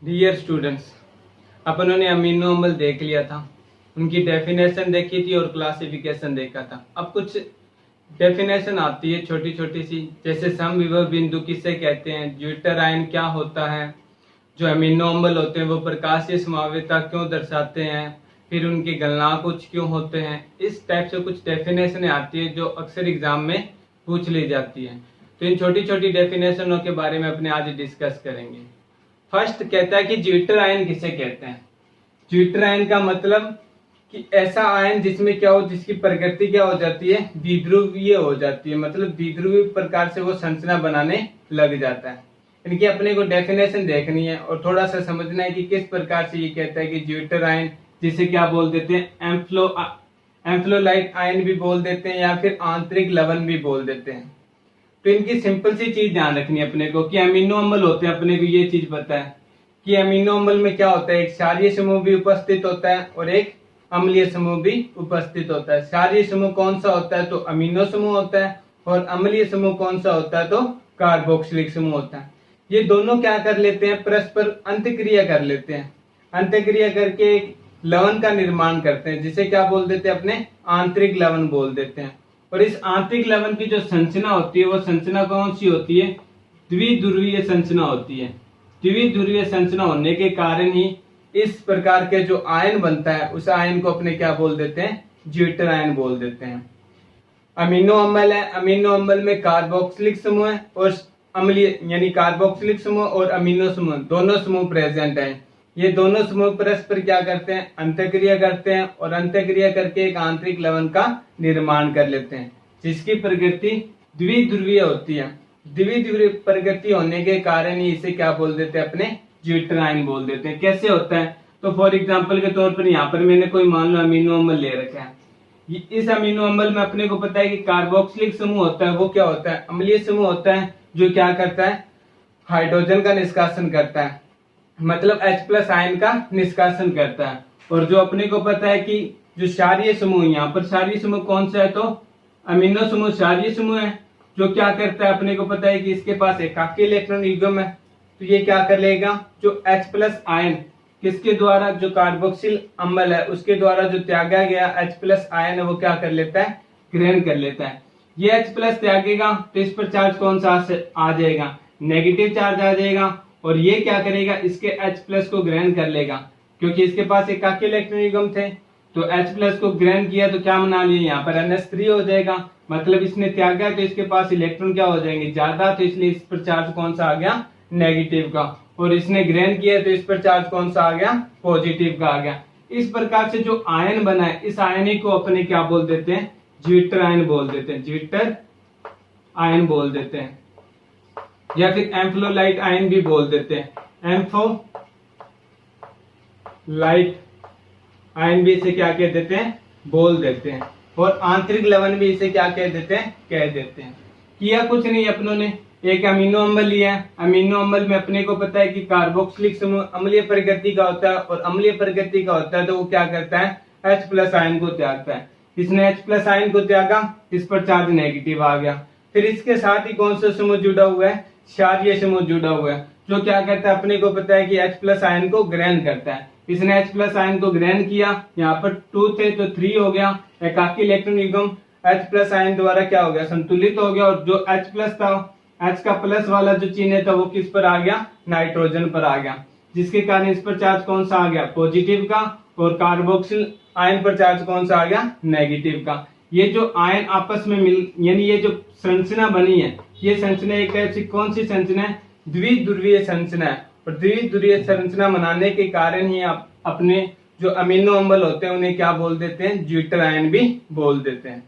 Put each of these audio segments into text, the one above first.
Dear students, अपनों ने amino अम्ल देख लिया था, उनकी डेफिनेशन देखी थी और क्लासिफिकेशन देखा था। अब कुछ डेफिनेशन आती है छोटी छोटी सी, जैसे समविभव बिंदु किसे कहते हैं, ज्विटर आयन क्या होता है, जो अमीनो अम्ल होते हैं वो प्रकाशीय संभाव्यता क्यों दर्शाते हैं, फिर उनके गलनांक कुछ क्यों होते हैं। इस टाइप से कुछ डेफिनेशन आती है जो अक्सर एग्जाम में पूछ ली जाती है। तो इन छोटी छोटी डेफिनेशनों के बारे में अपने आज डिस्कस करेंगे। फर्स्ट कहता है कि ज्विटर आयन किसे कहते हैं। ज्विटर आयन का मतलब कि ऐसा आयन जिसमें क्या हो, जिसकी प्रकृति क्या हो जाती है, द्विध्रुवीय हो जाती है, मतलब द्विध्रुवीय प्रकार से वो संरचना बनाने लग जाता है। इनकी अपने को डेफिनेशन देखनी है और थोड़ा सा समझना है कि किस प्रकार से ये कहता है कि ज्विटर आयन, जिसे क्या बोल देते हैं, एम्फ्लोलाइट आयन भी बोल देते हैं या फिर आंतरिक लवण भी बोल देते हैं। तो इनकी सिंपल सी चीज ध्यान रखनी है अपने को कि अमीनो अम्ल होते हैं। अपने को ये चीज पता है कि अमीनो अम्ल में क्या होता है, एक क्षारीय समूह भी उपस्थित होता है और एक अम्लीय समूह भी उपस्थित होता है। क्षारीय समूह कौन सा होता है, तो अमीनो समूह होता है, और अम्लीय समूह कौन सा होता है, तो कार्बोक्सिलिक समूह होता है। ये दोनों क्या कर लेते हैं, परस्पर अंतक्रिया कर लेते हैं। अंतक्रिया करके एक लवण का निर्माण करते हैं, जिसे क्या बोल देते हैं, अपने आंतरिक लवण बोल देते हैं। और इस आंतरिक लवण की जो संरचना होती है वो संरचना कौन सी होती है, द्विध्रुवीय संरचना होती है। द्विध्रुवीय संरचना होने के कारण ही इस प्रकार के जो आयन बनता है उस आयन को अपने क्या बोल देते हैं, ज्विटर आयन बोल देते हैं। अमीनो अम्ल है, अमीनो अम्ल में कार्बोक्सिलिक समूह है और अम्लीय यानी कार्बोक्सिलिक समूह और अमीनो समूह दोनों समूह प्रेजेंट है। ये दोनों समूह परस्पर क्या करते हैं, अंतःक्रिया करते हैं और अंतःक्रिया करके एक आंतरिक लवण का निर्माण कर लेते हैं, जिसकी प्रकृति द्विध्रुवीय होती है। द्विध्रुवीय प्रकृति होने के कारण ही इसे क्या बोल देते हैं, अपने ज्विटर आयन बोल देते हैं। कैसे होता है, तो फॉर एग्जांपल के तौर पर यहाँ पर मैंने कोई मान लो अमीनो अम्ल ले रखा है। इस अमीनो अम्ल में अपने को पता है कि कार्बोक्सिलिक समूह होता है, वो क्या होता है, अम्लीय समूह होता है, जो क्या करता है, हाइड्रोजन का निष्कासन करता है, मतलब H+ आयन का निष्कासन करता है। और जो अपने को पता है कि जो क्षारीय समूह, यहाँ पर क्षारीय समूह कौन सा है, तो अमीनो समूह क्षारीय समूह है, जो क्या करता है, अपने को पता है कि इसके पास एकाकी इलेक्ट्रॉन युग्म है। तो ये क्या कर लेगा, जो H+ आयन किसके द्वारा, जो कार्बोक्सिल अम्ल है उसके द्वारा जो त्यागा गया H+ आयन है वो क्या कर लेता है, ग्रहण कर लेता है। ये H+ त्यागेगा तो इस पर चार्ज कौन सा आ जाएगा, नेगेटिव चार्ज आ जाएगा। और ये क्या करेगा, इसके H+ को ग्रहण कर लेगा, क्योंकि इसके पास एकाकी इलेक्ट्रॉन युग्म थे। तो H+ को ग्रहण किया तो क्या बना लिया, यहाँ पर NH3 हो जाएगा, मतलब इसने त्यागा तो इसके पास इलेक्ट्रॉन क्या हो जाएंगे, ज्यादा, तो इसलिए इस पर चार्ज कौन सा आ गया, नेगेटिव का। और इसने ग्रहण किया तो इस पर चार्ज कौन सा आ गया, पॉजिटिव का आ गया। इस प्रकार से जो आयन बना है, इस आयन को अपने क्या बोल देते हैं, ज्विटर आयन बोल देते हैं, ज्विटर आयन बोल देते हैं, या फिर एम्फ्लोलाइट आयन भी बोल देते हैं। एम्फोलाइट आयन भी इसे क्या कह देते हैं, बोल देते हैं। और आंतरिक लवण भी इसे क्या कह देते हैं, कह देते हैं। किया कुछ नहीं, अपनों ने एक अमीनो अम्ल लिया है। अमीनो अम्ल में अपने को पता है कि कार्बोक्सिलिक समूह अम्लीय प्रकृति का होता है, और अम्लीय प्रकृति का होता है तो वो क्या करता है, H+ आयन को त्यागता है। इसने H+ आयन को त्यागा, इस पर चार्ज नेगेटिव आ गया। फिर इसके साथ ही कौन सा समूह जुड़ा हुआ है, क्षारीय समूह जुड़ा हुआ है, जो क्या करता है, अपने को पता है कि H+ आयन को ग्रहण करता है। इसने H+ आयन को ग्रहण किया, यहाँ पर 2 थे तो 3 हो गया, एकाकी इलेक्ट्रॉन युग्म H+ आयन द्वारा क्या हो गया, संतुलित हो गया। और जो H+ था, H का प्लस वाला जो चिन्ह था वो किस पर आ गया, नाइट्रोजन पर आ गया, जिसके कारण इस पर चार्ज कौन सा आ गया, पॉजिटिव का। और कार्बोक्सिल आयन पर चार्ज कौन सा आ गया, नेगेटिव का। ये जो आयन आपस में मिल, यानी ये जो संरचना बनी है, ये संरचना एक टाइप से कौन सी संरचना है, द्विध्रुवीय संरचना है। और द्विध्रुवीय संरचना बनाने के कारण ही आप अपने जो अमीनो अम्ल होते हैं उन्हें क्या बोल देते हैं, ज्विटर आयन भी बोल देते हैं।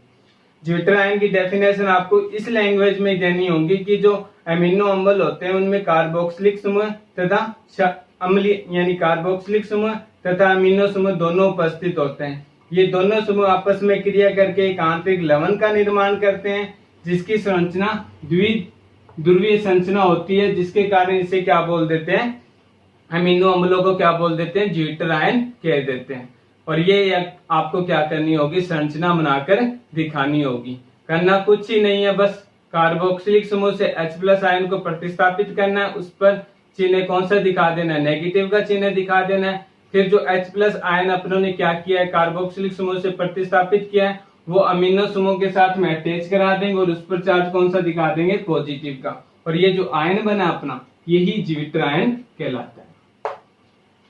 ज्विटर आयन की डेफिनेशन आपको इस लैंग्वेज में देनी होगी कि जो अमीनो अम्ल होते हैं उनमें कार्बोक्सिलिक समूह तथा अम्लीय यानी कार्बोक्सिलिक समूह तथा अमीनो समूह दोनों उपस्थित होते हैं। ये दोनों समूह आपस में क्रिया करके एक आंतरिक लवण का निर्माण करते हैं, जिसकी संरचना द्विध्रुवीय संरचना होती है, जिसके कारण इसे क्या बोल देते हैं, अमीनो अम्लों को क्या बोल देते हैं, ज्विटर आयन कह देते हैं। और ये आपको क्या करनी होगी, संरचना बनाकर दिखानी होगी। करना कुछ ही नहीं है, बस कार्बोक्सिलिक समूह से H+ आयन को प्रतिस्थापित करना है, उस पर चिन्ह कौन सा दिखा देना है, नेगेटिव का चिन्ह दिखा देना है। फिर जो H+ आयन अपनों ने क्या किया है, कार्बोक्सिलिक समूह से प्रतिस्थापित किया है, वो अमीनो समूह के साथ में अटैच करा देंगे और उस पर चार्ज कौन सा दिखा देंगे, पॉजिटिव का। और ये जो आयन बना अपना, यही जीवित्र आयन कहलाता है।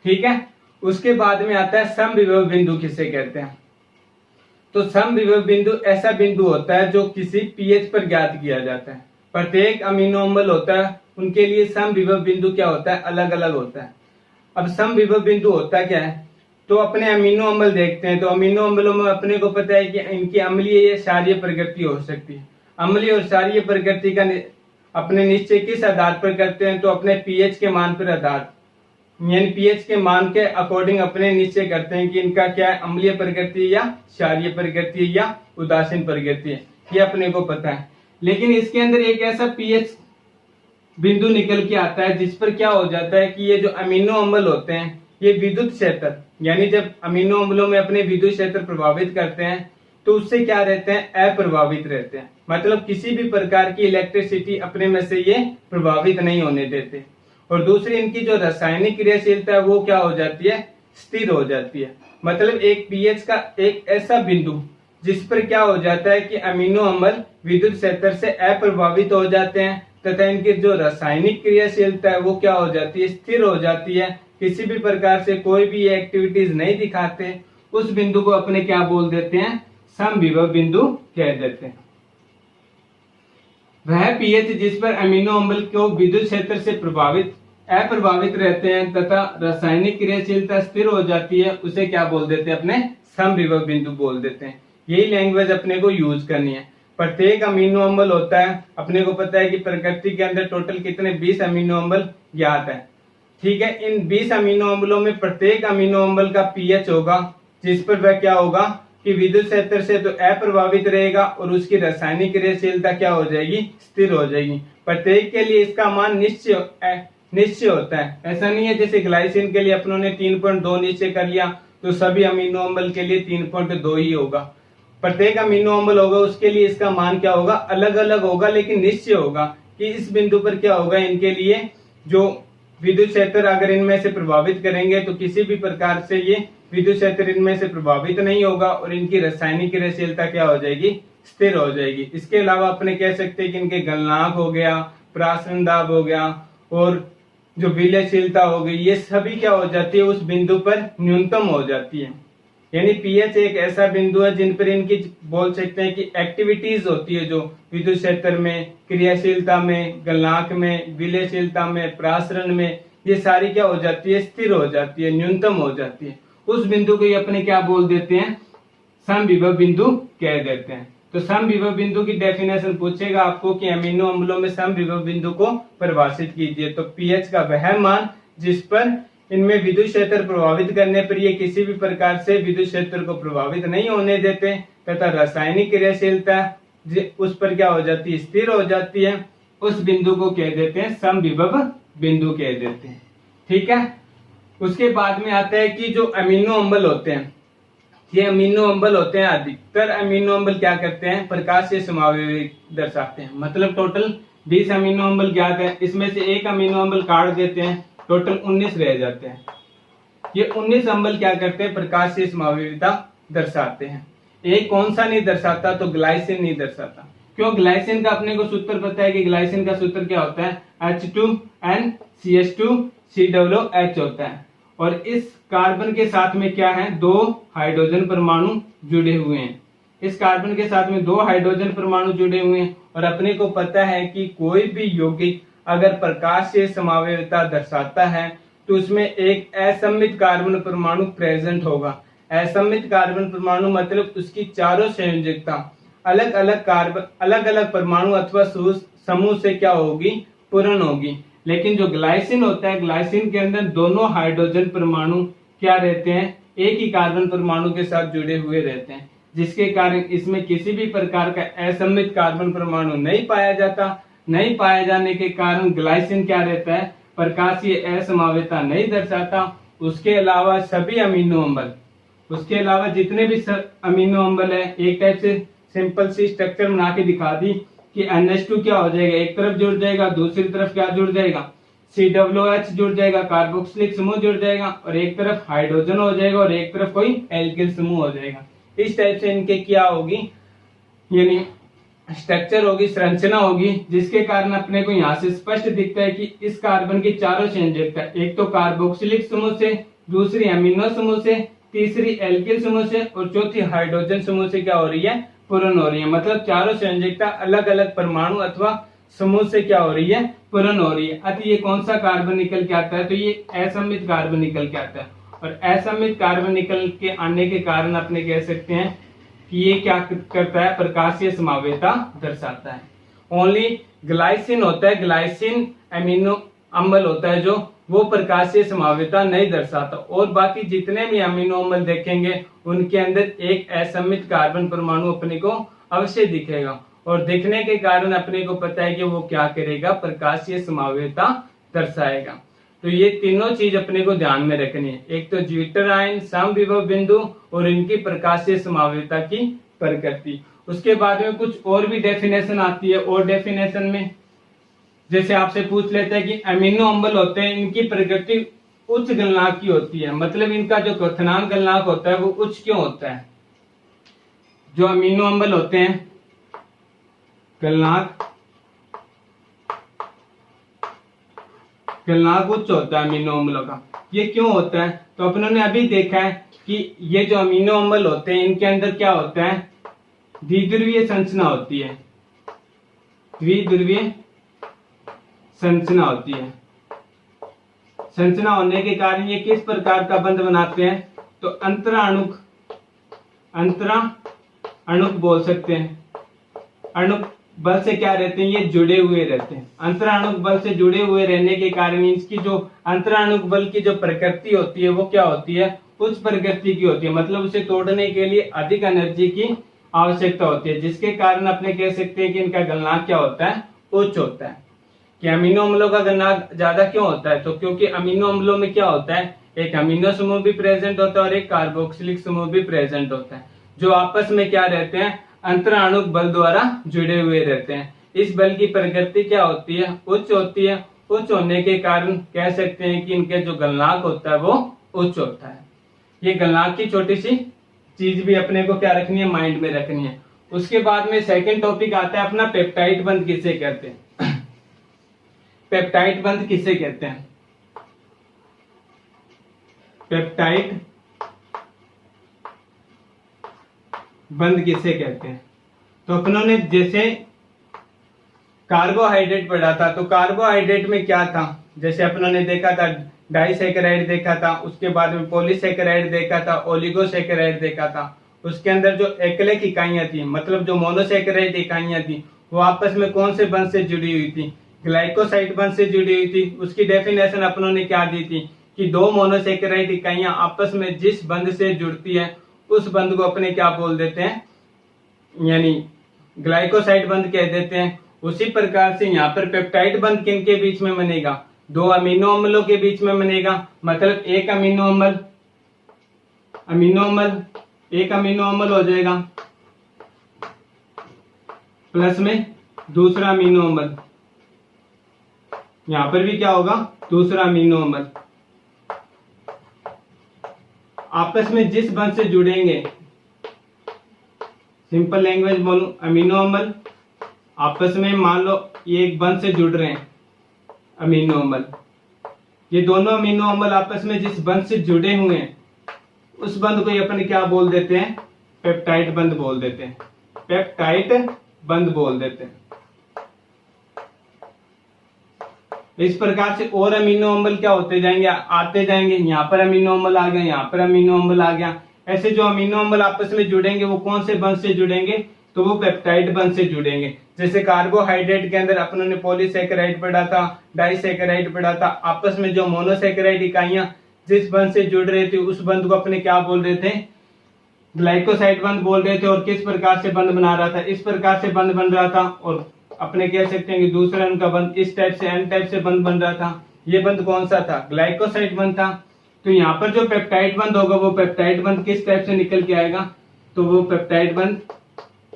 ठीक है। उसके बाद में आता है समविभव बिंदु किसे कहते हैं। तो समविभव बिंदु ऐसा बिंदु होता है जो किसी पीएच पर ज्ञात किया जाता है। प्रत्येक अमीनो अम्ल होता है, उनके लिए समविभव बिंदु क्या होता है, अलग अलग होता है। अब समविभव बिंदु होता क्या है, तो अपने अमीनो अम्ल देखते हैं, तो अमीनो अम्लों में अपने को पता है कि इनकी अम्लीय या क्षारीय प्रकृति हो सकती है। अम्लीय और क्षारीय प्रकृति का अपने निश्चय किस आधार पर करते हैं, तो अपने पीएच के मान पर आधार, यानी पीएच के मान के अकॉर्डिंग अपने निश्चय करते हैं कि इनका क्या है, अम्लीय प्रकृति या क्षारीय प्रकृति या उदासीन प्रकृति है, ये अपने को पता है। लेकिन इसके अंदर एक ऐसा पीएच बिंदु निकल के आता है जिस पर क्या हो जाता है कि ये जो अमीनो अम्ल होते हैं, ये विद्युत क्षेत्र, यानी जब अमीनो अम्लों में अपने विद्युत क्षेत्र प्रभावित करते हैं तो उससे क्या रहते हैं, अप्रभावित रहते हैं। मतलब किसी भी प्रकार की इलेक्ट्रिसिटी अपने में से ये प्रभावित नहीं होने देते। और दूसरी, इनकी जो रासायनिक क्रियाशीलता है वो क्या हो जाती है, स्थिर हो जाती है। मतलब एक पीएच का एक ऐसा बिंदु जिस पर क्या हो जाता है कि अमीनो अम्ल विद्युत क्षेत्र से अप्रभावित हो जाते हैं तथा इनकी जो रासायनिक क्रियाशीलता है वो क्या हो जाती है, स्थिर हो जाती है, किसी भी प्रकार से कोई भी एक्टिविटीज नहीं दिखाते, उस बिंदु को अपने क्या बोल देते हैं, समविभव बिंदु कह देते हैं। वह पीएच जिस पर अमीनो अम्ल को विद्युत क्षेत्र से अप्रभावित रहते हैं तथा रासायनिक क्रियाशीलता स्थिर हो जाती है, उसे क्या बोल देते हैं, अपने समविभव बिंदु बोल देते हैं। यही लैंग्वेज अपने को यूज करनी है। प्रत्येक अमीनो अम्ल होता है, अपने को पता है कि प्रकृति के अंदर टोटल कितने 20 अमीनो अम्ल ज्ञात है। ठीक है। इन 20 अमीनो अम्लों में प्रत्येक अमीनो अम्ल का पीएच होगा जिस पर वह क्या होगा कि विद्युत क्षेत्र से तो अप्रभावित रहेगा और उसकी रासायनिक क्रियाशीलता क्या हो जाएगी, स्थिर हो जाएगी। प्रत्येक के लिए इसका मान निश्चय होता है। ऐसा नहीं है जैसे ग्लाइसिन के लिए अपनों ने 3.2 निश्चय कर लिया तो सभी अमीनो अम्ल के लिए 3.2 ही होगा। प्रत्येक अमीनो अम्ल होगा उसके लिए इसका मान क्या होगा, अलग अलग होगा, लेकिन निश्चय होगा कि इस बिंदु पर क्या होगा, इनके लिए जो विद्युत क्षेत्र अगर इनमें से प्रभावित करेंगे तो किसी भी प्रकार से ये विद्युत क्षेत्र इनमें से प्रभावित नहीं होगा और इनकी रासायनिक क्रियाशीलता क्या हो जाएगी, स्थिर हो जाएगी। इसके अलावा अपने कह सकते हैं कि इनके गलनांक हो गया, प्रासरण दाब हो गया और जो विलयशीलता हो गई, ये सभी क्या हो जाती है, उस बिंदु पर न्यूनतम हो जाती है। यानी पीएच एक ऐसा बिंदु है जिन पर इनकी बोल सकते हैं कि एक्टिविटीज होती है, जो विद्युत क्षेत्र में, क्रियाशीलता में, गलनांक में, विलयशीलता में, प्रासरण में, ये सारी क्या हो जाती है, स्थिर हो जाती है, न्यूनतम हो जाती है। उस बिंदु को ये अपने क्या बोल देते हैं, समविभव बिंदु कह देते हैं। तो समविभव बिंदु की डेफिनेशन पूछेगा आपको कि अमीनो अम्लों में समविभव बिंदु को परिभाषित कीजिए, तो पीएच का वह मान जिस पर इनमें विद्युत क्षेत्र प्रभावित करने पर ये किसी भी प्रकार से विद्युत क्षेत्र को प्रभावित नहीं होने देते तथा रासायनिक क्रियाशीलता उस पर क्या हो जाती है, स्थिर हो जाती है, उस बिंदु को कह देते हैं समविभव बिंदु कह देते हैं। ठीक है। उसके बाद में आता है कि जो अमीनो अम्ल होते हैं, ये अमीनो अम्ल होते हैं, अधिकतर अमीनो अम्ल क्या करते हैं, प्रकाशीय समावेश दर्शाते हैं। मतलब टोटल 20 अमीनो अम्ल ज्ञात है, इसमें से एक अमीनो अम्ल काट देते हैं, टोटल 19 रह जाते हैं। ये 19 अम्ल क्या करते हैं, प्रकाशीय समावेशिता दर्शाते हैं। एक कौन सा नहीं दर्शाता, तो ग्लाइसिन नहीं दर्शाता। क्यों? ग्लाइसिन का अपने को सूत्र पता है कि ग्लाइसिन का सूत्र क्या होता है, H2NCH2COOH होता है। और इस कार्बन के साथ में क्या है, 2 हाइड्रोजन परमाणु जुड़े हुए हैं। इस कार्बन के साथ में 2 हाइड्रोजन परमाणु जुड़े हुए हैं और अपने को पता है कि कोई भी यौगिक अगर प्रकाशीय समावेशिता दर्शाता है तो उसमें एक असममित कार्बन परमाणु प्रेजेंट होगा। असममित कार्बन परमाणु मतलब उसकी चारों संयोजकता अलग अलग परमाणु अथवा समूह से क्या होगी, पूर्ण होगी। लेकिन जो ग्लाइसिन होता है, ग्लाइसिन के अंदर दोनों हाइड्रोजन परमाणु क्या रहते हैं, एक ही कार्बन परमाणु के साथ जुड़े हुए रहते हैं, जिसके कारण इसमें किसी भी प्रकार का असममित कार्बन परमाणु नहीं पाया जाता। नहीं पाए जाने के कारण ग्लाइसिन क्या रहता है, प्रकाशीय असमावेशिता नहीं दर्शाता। उसके अलावा सभी अमीनो अम्ल, उसके अलावा जितने भी अमीनो अम्ल है, एक टाइप से सिंपल सी स्ट्रक्चर बना के दिखा दी कि NH2 क्या हो जाएगा, एक तरफ जुड़ जाएगा, दूसरी तरफ क्या जुड़ जाएगा, COOH जुड़ जाएगा, कार्बोक्सिलिक समूह जुड़ जाएगा, और एक तरफ हाइड्रोजन हो जाएगा और एक तरफ कोई एल्किल समूह हो जाएगा। इस टाइप से इनके क्या होगी, यानी स्ट्रक्चर होगी, संरचना होगी, जिसके कारण अपने को यहाँ से स्पष्ट दिखता है कि इस कार्बन की चारों संयोजकता, एक तो कार्बोक्सिलिक समूह से, दूसरी अमीनो समूह से, तीसरी एल्किल समूह से और चौथी हाइड्रोजन समूह से क्या हो रही है, पूर्ण हो रही है। मतलब चारों संयोजकता अलग अलग परमाणु अथवा समूह से क्या हो रही है, पूर्ण हो रही है। अतः ये कौन सा कार्बन निकल के आता है, तो ये असममित कार्बन निकल के आता है। और असममित कार्बन निकल के आने के कारण अपने कह सकते हैं कि ये क्या करता है, प्रकाशीय संभाव्यता दर्शाता है। ओनली ग्लाइसिन होता है, ग्लाइसिन अमीनो अम्ल होता है जो वो प्रकाशीय संभाव्यता नहीं दर्शाता, और बाकी जितने भी अमीनो अम्ल देखेंगे उनके अंदर एक असममित कार्बन परमाणु अपने को अवश्य दिखेगा, और दिखने के कारण अपने को पता है कि वो क्या करेगा, प्रकाशीय संभाव्यता दर्शाएगा। तो ये तीनों चीज अपने को ध्यान में रखनी है, एक तो ज्विटर आयन, समविभव बिंदु और इनकी प्रकाशीय संभाव्यता की प्रकृति। उसके बाद में कुछ और भी डेफिनेशन आती है, और डेफिनेशन में जैसे आपसे पूछ लेते हैं कि अमीनो अम्ल होते हैं, इनकी प्रकृति उच्च गलनांक की होती है, मतलब इनका जो क्वथनांक गलनांक होता है वो उच्च क्यों होता है। जो अमीनो अम्ल होते हैं गलनांक उच्च होता है अमीनो अम्लों का। ये क्यों होता है, तो अपनों ने अभी देखा है कि ये जो अमीनो अम्ल होते हैं इनके अंदर क्या होता है, द्विध्रुवीय संरचना होती है, द्विध्रुवीय संरचना होती है। संरचना होने के कारण ये किस प्रकार का बंध बनाते हैं, तो अंतरा अणुक बोल सकते हैं। अणुक बल से क्या रहते हैं, ये जुड़े हुए रहते हैं। अंतराणुक बल से जुड़े हुए रहने के कारण इसकी जो अंतराणुक बल की जो प्रकृति होती है वो क्या होती है, उच्च प्रकृति की होती है, मतलब उसे तोड़ने के लिए अधिक एनर्जी की आवश्यकता होती है, जिसके कारण अपने कह सकते हैं कि इनका गलनांक क्या होता है, उच्च होता है। कि अमीनो अम्लों का गलनांक ज्यादा क्यों होता है, तो क्योंकि अमीनो अम्लों में क्या होता है, एक अमीनो समूह भी प्रेजेंट होता है और एक कार्बोक्सिलिक समूह भी प्रेजेंट होता है, जो आपस में क्या रहते हैं, अंतराणुक बल द्वारा जुड़े हुए रहते हैं। इस बल की प्रकृति क्या होती है, उच्च होती है। उच्च होने के कारण कह सकते हैं कि इनके जो गलनांक होता है वो उच्च होता है। ये गलनांक की छोटी सी चीज भी अपने को क्या रखनी है, माइंड में रखनी है। उसके बाद में सेकंड टॉपिक आता है अपना पेप्टाइड बंध किसे कहते हैं। पेप्टाइड बंध किसे कहते हैं, पेप्टाइड बंध किसे कहते हैं, तो अपनों ने जैसे कार्बोहाइड्रेट पढ़ा था, तो कार्बोहाइड्रेट में क्या था, जैसे अपनों ने देखा था डाइसैकेराइड देखा था, उसके बाद में पॉलीसैकेराइड देखा था, ओलिगोसैकेराइड देखा था। उसके अंदर जो एकलिक इकाइयां थी, मतलब जो मोनोसैकेराइड इकाइयां थी, वो आपस में कौन से बंध से जुड़ी हुई थी, ग्लाइकोसाइड बंध से जुड़ी हुई थी। उसकी डेफिनेशन अपनों ने क्या दी थी कि दो मोनोसैकेराइड इकाइयां आपस में जिस बंध से जुड़ती है उस बंध को अपने क्या बोल देते हैं, यानी ग्लाइकोसाइड बंध कह देते हैं। उसी प्रकार से यहाँ पर पेप्टाइड बंध किन के बीच में बनेगा, दो अमीनो अम्लों के बीच में बनेगा। मतलब एक अमीनो अम्ल हो जाएगा प्लस में दूसरा अमीनो अम्ल, यहां पर भी क्या होगा, दूसरा अमीनो अम्ल। आपस में जिस बंध से जुड़ेंगे, सिंपल लैंग्वेज बोलूं, अमीनो अम्ल आपस में मान लो ये एक बंध से जुड़ रहे हैं अमीनो अम्ल, ये दोनों अमीनो अम्ल आपस में जिस बंध से जुड़े हुए हैं उस बंध को ये अपन क्या बोल देते हैं, पेप्टाइड बंध बोल देते हैं, पेप्टाइड बंध बोल देते हैं। इस प्रकार से और अमीनो अम्ल क्या होते जाएंगे, आते जाएंगे। यहाँ पर अमीनो अम्ल आ गया, यहाँ पर अमीनो अम्ल आ गया। ऐसे जो अमीनो अम्ल आपस में जुड़ेंगे वो कौन से बंध से जुड़ेंगे, तो वो पेप्टाइड बंध से जुड़ेंगे। जैसे कार्बोहाइड्रेट के अंदर अपनों ने पॉलीसैकेराइड पढ़ा था, डाइसैकेराइड पढ़ा था। आपस में जो मोनोसैकेराइड इकाइयां जिस बंध से जुड़ रही थी उस बंध को अपने क्या बोल रहे थे, ग्लाइकोसाइड बंध बोल रहे थे। और किस प्रकार से बंध बना रहा था, इस प्रकार से बंध बन रहा था। और अपने कह सकते हैं कि दूसरा उनका बंध इस टाइप से, एन टाइप से बंध बन रहा था। ये बंध कौन सा था, ग्लाइकोसाइड बंध था। तो यहाँ पर जो पेप्टाइड बंध होगा वो पेप्टाइड बंध किस टाइप से निकल के आएगा, तो वो पेप्टाइड बंध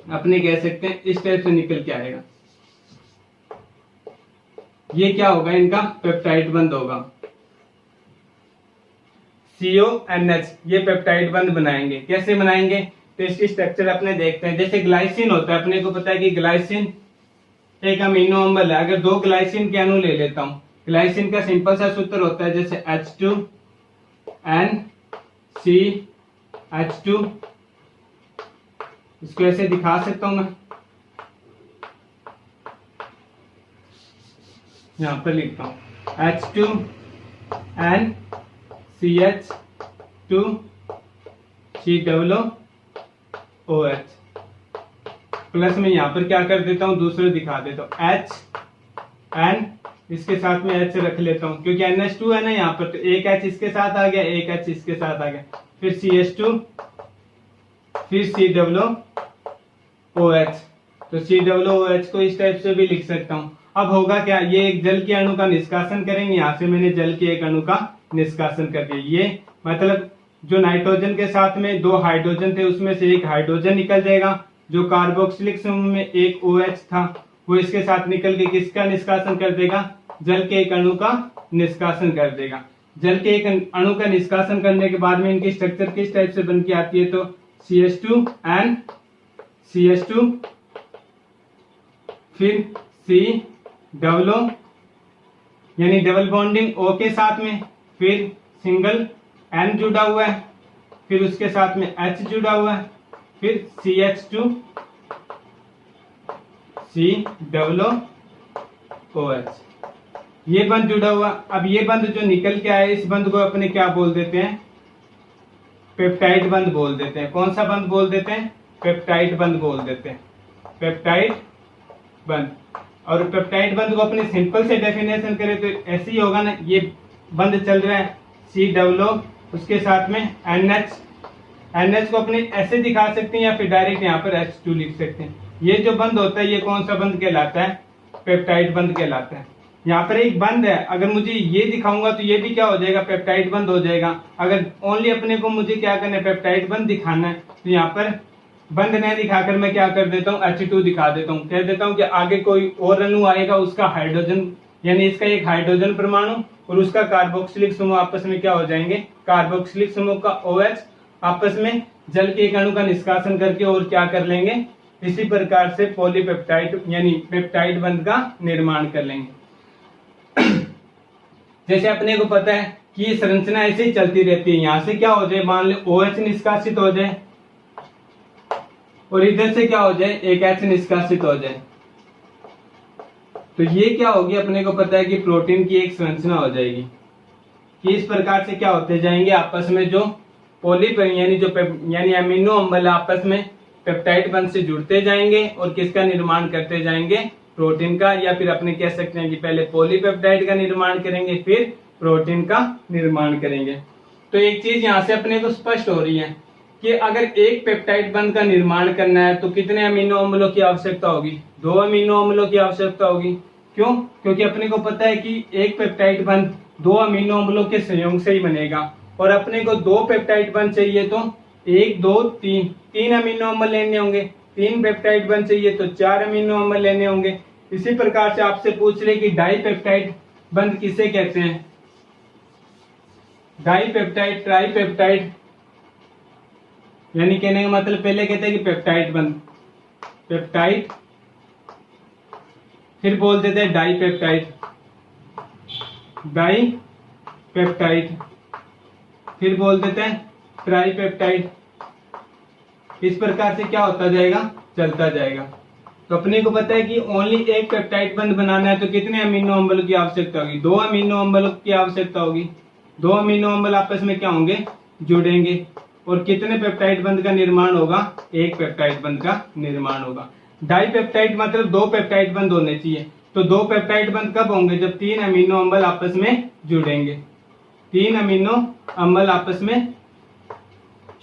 अपने कह सकते हैं इस टाइप से निकल के आएगा। ये क्या होगा, इनका पेप्टाइड बंध होगा CONH। ये पेप्टाइड बंध बनाएंगे। कैसे बनाएंगे, तो इसकी स्ट्रक्चर अपने देखते हैं। जैसे ग्लाइसिन होता है, अपने को पता है कि ग्लाइसिन एक अमीनो अम्ल है। अगर 2 ग्लाइसिन के अणु ले लेता हूं, ग्लाइसिन का सिंपल सा सूत्र होता है जैसे H2NCH2। इसको ऐसे दिखा सकता हूं मैं, यहां पर लिखता हूं H2NCH2COOH प्लस में यहां पर क्या कर देता हूं, दूसरे दिखा देता हूं HN, इसके साथ में H रख लेता हूं क्योंकि NH2 है ना यहाँ पर, तो एक H इसके साथ आ गया, एक H इसके साथ आ गया, फिर CH2, फिर COOH। तो COOH को इस टाइप से भी लिख सकता हूं। अब होगा क्या, ये एक जल के अणु का निष्कासन करेंगे। यहाँ से मैंने जल के एक अणु का निष्कासन कर दिया। ये मतलब जो नाइट्रोजन के साथ में 2 हाइड्रोजन थे, उसमें से एक हाइड्रोजन निकल जाएगा। जो कार्बोक्सिलिक समूह में एक OH था, वो इसके साथ निकल के किसका निष्कासन कर देगा, जल के एक अणु का निष्कासन कर देगा। जल के एक अणु का निष्कासन करने के बाद में इनकी स्ट्रक्चर किस टाइप से बन के आती है, तो CH2 CH2, फिर COO यानी डबल बॉन्डिंग O के साथ में, फिर सिंगल N जुड़ा हुआ है, फिर उसके साथ में H जुड़ा हुआ है, फिर CH2 COOH, ये बंध जुड़ा हुआ। अब ये बंध जो निकल के आया, इस बंध को अपने क्या बोल देते हैं, पेप्टाइड बंध बोल देते हैं। कौन सा बंध बोल देते हैं, पेप्टाइड बंध बोल देते हैं, पेप्टाइड बंध। और पेप्टाइड बंध को अपने सिंपल से डेफिनेशन करें तो ऐसे ही होगा ना, ये बंध चल रहा है COO, उसके साथ में NH को अपने ऐसे दिखा सकते हैं या फिर डायरेक्ट यहाँ पर H2 लिख सकते हैं। ये जो बंध होता है, ये कौन सा बंध कहलाता है, पेप्टाइड बंध कहलाता है। यहाँ पर एक बंध है, अगर मुझे ये दिखाऊंगा तो ये भी क्या हो जाएगा, पेप्टाइड बंध हो जाएगा। अगर ओनली अपने को मुझे क्या करना है, पेप्टाइड बंध दिखाना है, तो यहाँ पर बंध नहीं दिखाकर मैं क्या कर देता हूँ, H2 दिखा देता हूँ। कह देता हूँ कि आगे कोई और अणु आएगा, उसका हाइड्रोजन यानी इसका एक हाइड्रोजन परमाणु और उसका कार्बोक्सिलिक समूह आपस में क्या हो जाएंगे, कार्बोक्सिलिक समूह का OH आपस में जल के एक अणु का निष्कासन करके और क्या कर लेंगे, इसी प्रकार से पॉलीपेप्टाइड यानी पेप्टाइड बंध का निर्माण कर लेंगे। जैसे अपने को पता है कि ये संरचना ऐसे ही चलती रहती है। यहाँ से क्या हो जाए, मान लो OH निष्कासित हो जाए और इधर से क्या हो जाए, एक H निष्कासित हो जाए, तो ये क्या होगी, अपने को पता है कि प्रोटीन की एक संरचना हो जाएगी कि इस प्रकार से क्या होते जाएंगे, आपस में जो यानी अमीनो अम्ल आपस में पेप्टाइड बंध से जुड़ते जाएंगे और किसका निर्माण करते जाएंगे, प्रोटीन का। या फिर अपने कह सकते हैं कि पहले पॉलीपेप्टाइड का निर्माण करेंगे, फिर प्रोटीन का निर्माण करेंगे। तो एक चीज यहाँ से अपने को स्पष्ट हो रही है कि अगर एक पेप्टाइड बंध का निर्माण करना है तो कितने अमीनो अम्लों की आवश्यकता होगी, 2 अमीनो अम्लों की आवश्यकता होगी। क्यों, क्योंकि अपने को पता है कि एक पेप्टाइड बंध 2 अमीनो अम्लों के संयोग से ही बनेगा और अपने को 2 पेप्टाइड बंध चाहिए तो 1 2 3 अमीनो अम्ल लेने होंगे। 3 पेप्टाइड बंध चाहिए तो 4 अमीनो अम्ल लेने होंगे। इसी प्रकार से आपसे पूछ रहे कि डाई पेप्टाइड बंध किसे कहते हैं, डाई पेप्टाइड, ट्राई पेप्टाइड, यानी कहने का मतलब पहले कहते हैं कि पेप्टाइड बंध, पेप्टाइड, फिर बोल देते हैं डाई पेप्टाइड, डाई पेप्टाइड, फिर बोल देते हैं ट्राई पेप्टाइड। इस प्रकार से क्या होता जाएगा, चलता जाएगा। तो अपने को पता है कि ओनली एक पेप्टाइड बंध बनाना है तो कितने अमीनो अम्ल की आवश्यकता होगी, 2 अमीनो अम्ल की आवश्यकता होगी। 2 अमीनो अम्ल आपस में क्या होंगे, जुड़ेंगे और कितने पेप्टाइड बंध का निर्माण होगा, एक पेप्टाइड बंध का निर्माण होगा। डाई पेप्टाइड मतलब 2 पेप्टाइड बंध होने चाहिए। तो 2 पेप्टाइड बंध कब होंगे, जब 3 अमीनो अम्ल आपस में जुड़ेंगे। 3 अमीनो अम्ल आपस में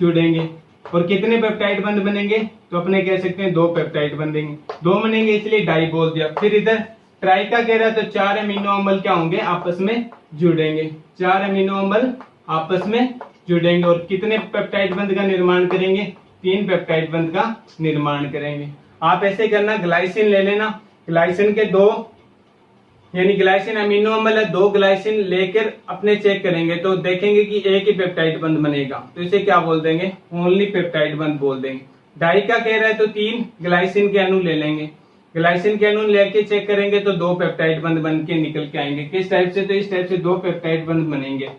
जुड़ेंगे और कितने पेप्टाइड बंध बनेंगे, तो अपने कह सकते हैं 2 पेप्टाइड बनेंगे। 2 बनेंगे इसलिए डाई बोल दिया। फिर इधर ट्राई का कह रहा है तो 4 अमीनो अम्ल क्या होंगे, आपस में जुड़ेंगे। 4 अमीनो अम्ल आपस में जुड़ेंगे और कितने पेप्टाइड बंध का निर्माण करेंगे, 3 पेप्टाइड बंध का निर्माण करेंगे। आप ऐसे करना, ग्लाइसिन ले लेना, ग्लाइसिन के 2 यानी ग्लाइसिन अमीनो अम्ल है, 2 ग्लाइसिन लेकर अपने चेक करेंगे तो देखेंगे कि एक ही पेप्टाइड बंध बनेगा, तो इसे क्या बोल देंगे, ओनली पेप्टाइड बंध बोल देंगे। डाई का कह रहा है तो 3 ग्लाइसिन के अणु ले लेंगे, ग्लाइसिन के अणु लेके चेक करेंगे तो 2 पेप्टाइड बंध बन के निकल के आएंगे। किस टाइप से, तो इस टाइप से 2 पेप्टाइड बंध बनेंगे,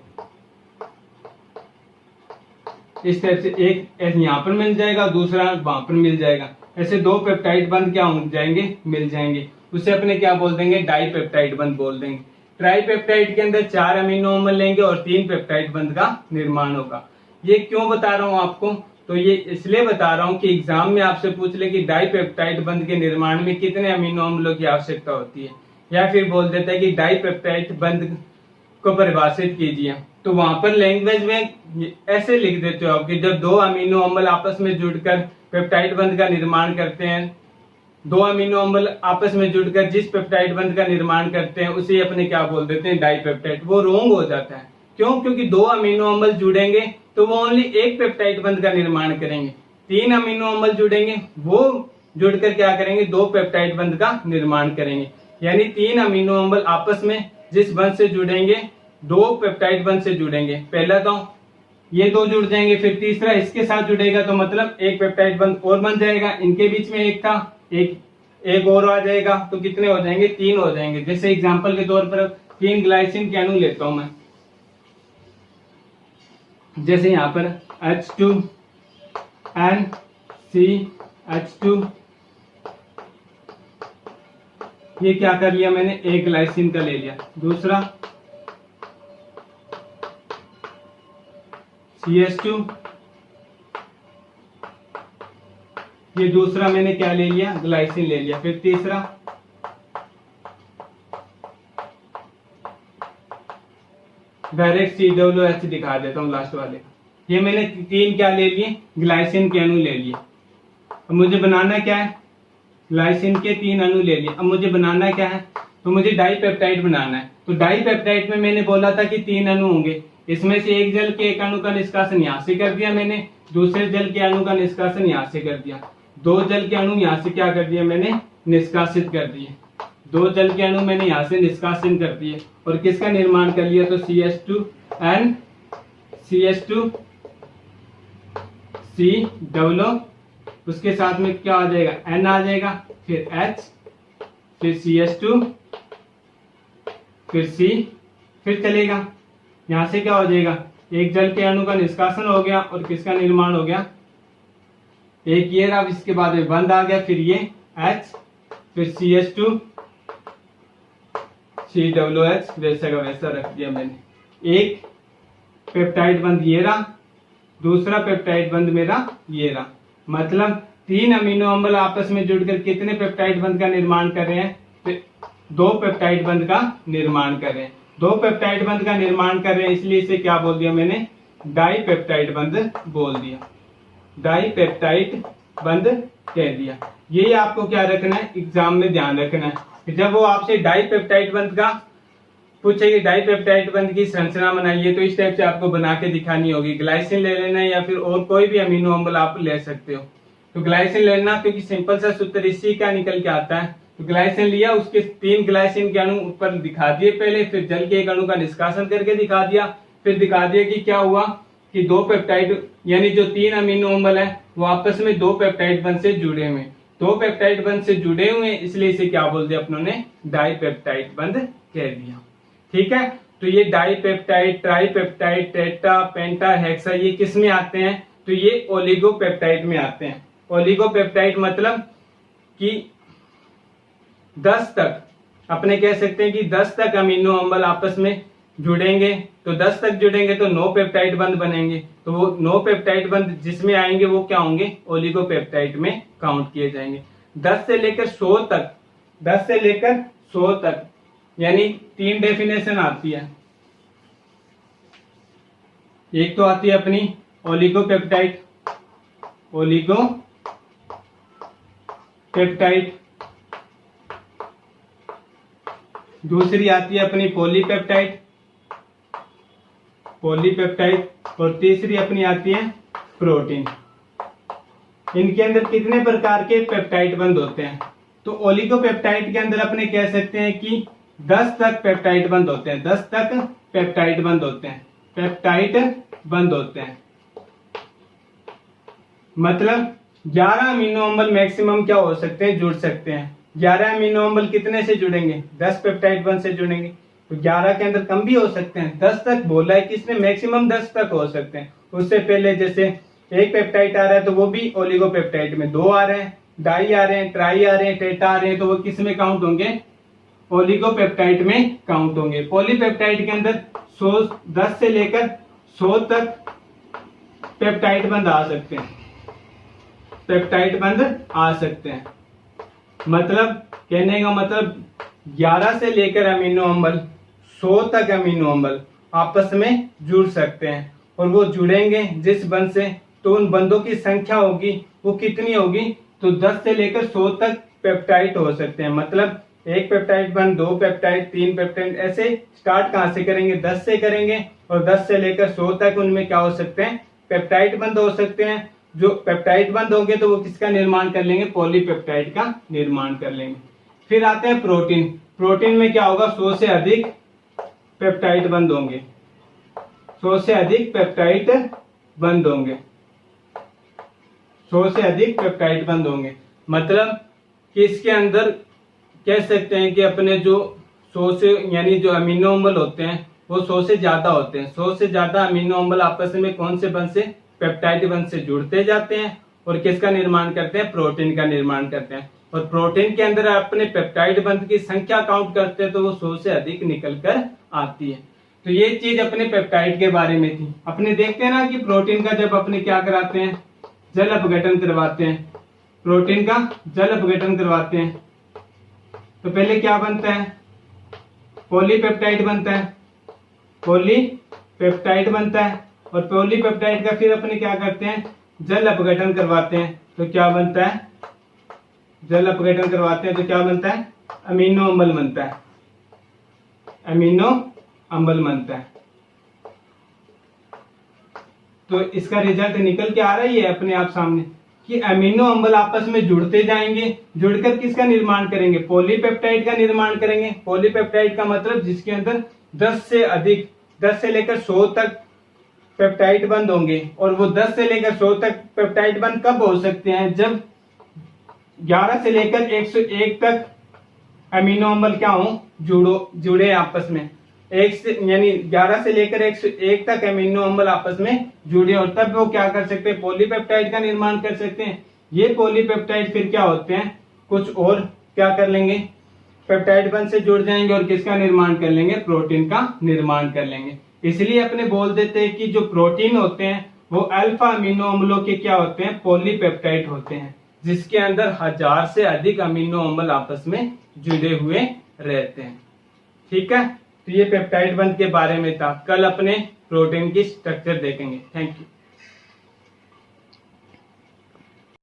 इस टाइप से, एक यहाँ पर मिल जाएगा, दूसरा वहां पर मिल जाएगा, ऐसे 2 पेप्टाइड बंध क्या हो जाएंगे, मिल जाएंगे। उसे अपने क्या बोल देंगे, डाई पेप्टाइड बंध बोल देंगे। ट्राई पेप्टाइड के अंदर 4 अमीनो अम्ल लेंगे और 3 पेप्टाइड बंध का निर्माण होगा। ये क्यों बता रहा हूं आपको, तो ये इसलिए बता रहा हूं कि एग्जाम में आपसे पूछ ले कि डाई पेप्टाइड बंध के निर्माण में कितने अमीनो अम्लों की आवश्यकता होती है, या फिर बोल देता है कि डाई पेप्टाइड बंध को परिभाषित कीजिए, तो वहां पर लैंग्वेज में ऐसे लिख देते हो आप कि जब 2 अमीनो अम्ल आपस में जुड़कर पेप्टाइड बंध का निर्माण करते हैं, 2 अमीनो अम्ल आपस में जुड़कर जिस पेप्टाइड बंध का निर्माण करते हैं उसे अपने क्या बोल देते हैं, डाई पेप्टाइड। वो रोंग हो जाता है, क्यों, क्योंकि 2 अमीनो अम्ल जुड़ेंगे तो वो ओनली एक पेप्टाइड बंध का निर्माण करेंगे, 3 अमीनो अम्ल जुड़ेंगे वो जुड़कर क्या करेंगे, 2 पेप्टाइड बंध का निर्माण करेंगे। यानी 3 अमीनो अम्ल आपस में जिस बंध से जुड़ेंगे 2 पेप्टाइड बंध से जुड़ेंगे, पहला तो ये 2 जुड़ जाएंगे, फिर तीसरा इसके साथ जुड़ेगा तो मतलब एक पेप्टाइड बंध और बन जाएगा, इनके बीच में एक था, एक और आ जाएगा, तो कितने हो जाएंगे, 3 हो जाएंगे। जैसे एग्जांपल के तौर पर 3 ग्लाइसिन के अणु लेता हूं मैं, जैसे यहाँ पर H2NCH2, ये क्या कर लिया मैंने, एक ग्लाइसिन का ले लिया, दूसरा CH2, ये दूसरा मैंने क्या ले लिया, ग्लाइसिन ले लिया, फिर तीसरा डायरेक्ट COOH दिखा देता हूँ लास्ट वाले, ये मैंने 3 क्या ले लिए, ग्लाइसिन के अणु ले लिए। अब मुझे बनाना क्या है, ग्लाइसिन के 3 अणु ले लिए, अब मुझे बनाना क्या है, तो मुझे डाई पेप्टाइड बनाना है। तो डाई पेप्टाइड में मैंने बोला था कि 3 अणु होंगे, इसमें से एक जल के एक अणु का निष्कासन यहाँ से कर दिया मैंने, दूसरे जल के अणु का निष्कासन यहाँ से कर दिया, 2 जल के अणु यहाँ से क्या कर दिया मैंने, निष्कासित कर दिए, 2 जल के अणु मैंने यहाँ से निष्कासन कर दिए, और किसका निर्माण कर लिया, तो CH2N CH2 C उसके साथ में क्या आ जाएगा, N आ जाएगा, फिर H, फिर CH2, फिर C, फिर चलेगा, यहां से क्या हो जाएगा, एक जल के अणु का निष्कासन हो गया और किसका निर्माण हो गया, एक ये रहा, इसके बाद में बंध आ गया, फिर ये H, फिर CH2 COOH, वैसा का वैसा रख दिया मैंने। एक पेप्टाइड बंध ये रहा, दूसरा पेप्टाइड बंध मेरा ये रहा, मतलब 3 अमीनो अम्ल आपस में जुड़कर कितने पेप्टाइड बंध का निर्माण कर रहे हैं, तो 2 पेप्टाइड बंध का निर्माण कर रहे हैं, 2 पेप्टाइड बंध का निर्माण कर रहे हैं, इसलिए इसे क्या बोल दिया मैंने, डाई पेप्टाइड बंध बोल दिया, डाई पेप्टाइड बंध कह दिया। ये आपको क्या रखना है, एग्जाम में ध्यान रखना है कि जब वो आपसे डाई पेप्टाइड बंध का पूछेगी, डाई पेप्टाइड बंध की संरचना बनाइए, तो इस टाइप से आपको बना के दिखानी होगी। ग्लाइसिन ले लेना है या फिर और कोई भी अमीनो अम्ल आप ले सकते हो, तो ग्लाइसिन लेना, क्योंकि सिंपल सा सूत्र इसी का निकल के आता है। तो ग्लाइसिन लिया, उसके 3 ग्लाइसिन के अणु ऊपर दिखा दिए पहले, फिर जल के एक अणु का निष्कासन करके दिखा दिया, फिर दिखा दिया कि क्या हुआ कि 2 पेप्टाइड यानी जो 3 अमीनो अम्ल है वो आपस में 2 पेप्टाइड बंध से जुड़े हुए, 2 पेप्टाइड बंध से जुड़े हुए, इसलिए इसे क्या बोल दिया अपनों ने, डाई पेप्टाइड बंध कह दिया। ठीक है, तो ये dipeptide, tripeptide, tetra, penta, hexa, ये किस में आते हैं, तो ये ओलिगोपेप्टाइड में आते हैं। ओलिगोपेप्टाइड मतलब कि 10 तक, अपने कह सकते हैं कि 10 तक अमीनो अम्ल आपस में जुड़ेंगे, तो 10 तक जुड़ेंगे तो 9 पेप्टाइड बंध बनेंगे, तो वो 9 पेप्टाइड बंध जिसमें आएंगे वो क्या होंगे, ओलिगोपेप्टाइड में काउंट किए जाएंगे। 10 से लेकर 100 तक, 10 से लेकर 100 तक, यानी 3 डेफिनेशन आती है। एक तो आती है अपनी ओलिगोपेप्टाइड, ओलिगोपेप्टाइड, दूसरी आती है अपनी पॉलीपेप्टाइड, पॉलीपेप्टाइड, और तीसरी अपनी आती है प्रोटीन। इनके अंदर कितने प्रकार के पेप्टाइड बंध होते हैं, तो ओलिगोपेप्टाइड के अंदर अपने कह सकते हैं कि 10 तक पेप्टाइड बंद होते हैं, 10 तक पेप्टाइड बंद होते हैं, पेप्टाइड बंद होते हैं। मतलब 11 अमीनो अम्ल मैक्सिमम क्या हो सकते हैं, जुड़ सकते हैं। 11 अमीनो अम्ल कितने से जुड़ेंगे, 10 पेप्टाइड बंद से जुड़ेंगे। तो 11 के अंदर कम भी हो सकते हैं, 10 तक बोला है कि इसमें मैक्सिमम 10 तक हो सकते हैं। उससे पहले जैसे एक पेप्टाइड आ रहा है तो वो भी ओलिगोपेप्टाइड में 2 आ रहे हैं, डाई आ रहे हैं, ट्राई आ रहे हैं, टेट्रा आ रहे हैं, तो वो किस में काउंट होंगे, ओलिगोपेप्टाइड में काउंट होंगे। पॉलीपेप्टाइड के अंदर 10 से लेकर 100 तक पेप्टाइड बंद आ सकते हैं, पेप्टाइड बंद आ सकते हैं। मतलब कहने का मतलब 11 से लेकर अमीनो अम्ल 100 तक अमीनो अम्ल आपस में जुड़ सकते हैं, और वो जुड़ेंगे जिस बंद से, तो उन बंदों की संख्या होगी वो कितनी होगी, तो 10 से लेकर 100 तक पेप्टाइड हो सकते हैं। मतलब एक पेप्टाइड बंद, 2 पेप्टाइड, 3 पेप्टाइड, ऐसे स्टार्ट कहां से करेंगे, 10 से करेंगे, और 10 से लेकर 100 तक उनमें क्या हो सकते हैं, पेप्टाइड बंद हो सकते हैं। जो पेप्टाइड बंद होंगे तो वो किसका निर्माण कर लेंगे, पॉलीपेप्टाइड का निर्माण कर लेंगे। फिर आते हैं प्रोटीन। प्रोटीन में क्या होगा, 100 से अधिक पेप्टाइड बंद होंगे, 100 से अधिक पेप्टाइड बंद होंगे, 100 से अधिक पेप्टाइड बंद होंगे। मतलब कि इसके अंदर कह सकते हैं कि अपने जो 100 से, यानी जो अमीनो अम्ल होते हैं वो 100 से ज्यादा होते हैं। 100 से ज्यादा अमीनो अम्ल आपस में कौन से बंद से, पेप्टाइड बंद से जुड़ते जाते हैं, और किसका निर्माण करते हैं, प्रोटीन का निर्माण करते हैं। और प्रोटीन के अंदर अपने पेप्टाइड बंद की संख्या काउंट करते हैं तो वो 100 से अधिक निकल कर आती है। तो ये चीज अपने पेप्टाइड के बारे में थी। अपने देखते हैं ना कि प्रोटीन का जब अपने क्या कराते हैं, जल अपघटन करवाते हैं, प्रोटीन का जल अपघटन करवाते हैं, तो पहले क्या बनता है, पॉलीपेप्टाइड बनता है, पॉलीपेप्टाइड बनता है, और पॉलीपेप्टाइड का फिर अपने क्या करते हैं, जल अपघटन करवाते हैं, तो क्या बनता है, जल अपघटन करवाते हैं तो क्या बनता है, अमीनो अम्ल बनता है, अमीनो अम्ल बनता है। तो इसका रिजल्ट निकल के आ रहा ही है अपने आप सामने कि अमीनो अम्ल आपस में जुड़ते जाएंगे, जुड़कर किसका निर्माण करेंगे, पॉलीपेप्टाइड का निर्माण करेंगे। पॉलीपेप्टाइड का मतलब जिसके अंदर 10 से अधिक, 10 से लेकर 100 तक पेप्टाइड बंद होंगे। और वो 10 से लेकर 100 तक पेप्टाइड बंद कब हो सकते हैं, जब 11 से लेकर 101 तक अमीनो अम्ल क्या हो, जुड़े आपस में। एक से यानी 11 से लेकर 101 तक अमीनो अम्ल आपस में जुड़े, और तब वो क्या कर सकते हैं, पॉलीपेप्टाइड का निर्माण कर सकते हैं। ये पॉलीपेप्टाइड फिर क्या होते हैं, कुछ और क्या कर लेंगे, पेप्टाइड बंद से जुड़ जाएंगे और किसका निर्माण कर लेंगे, प्रोटीन का निर्माण कर लेंगे। इसलिए अपने बोल देते हैं कि जो प्रोटीन होते हैं वो अल्फा अमीनो अम्लों के क्या होते हैं, पॉलीपेप्टाइड होते हैं, जिसके अंदर 1000 से अधिक अमीनो अम्ल आपस में जुड़े हुए रहते हैं। ठीक है, तो ये पेप्टाइड बंद के बारे में था। कल अपने प्रोटीन की स्ट्रक्चर देखेंगे। Thank you.